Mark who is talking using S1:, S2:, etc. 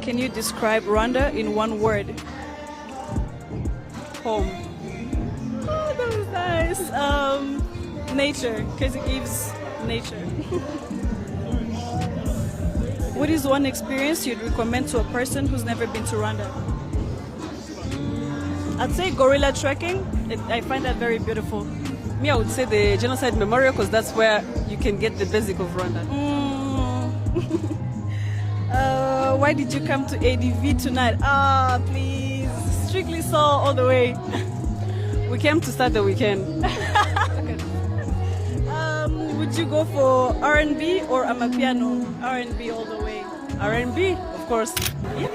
S1: Can you describe Rwanda in one word?
S2: Home.
S1: Oh, that was nice. Nature, because it gives nature. What is one experience you'd recommend to a person who's never been to Rwanda? I'd say gorilla trekking. I find that very beautiful.
S2: Me, I would say the Genocide Memorial because that's where you can get the basic of Rwanda.
S1: Why did you come to ADV tonight? Please. Strictly Soul all the way.
S2: We came to start the weekend.
S1: Would you go for R&B or Amapiano? R&B all the way.
S2: R&B, of course.
S1: Yep.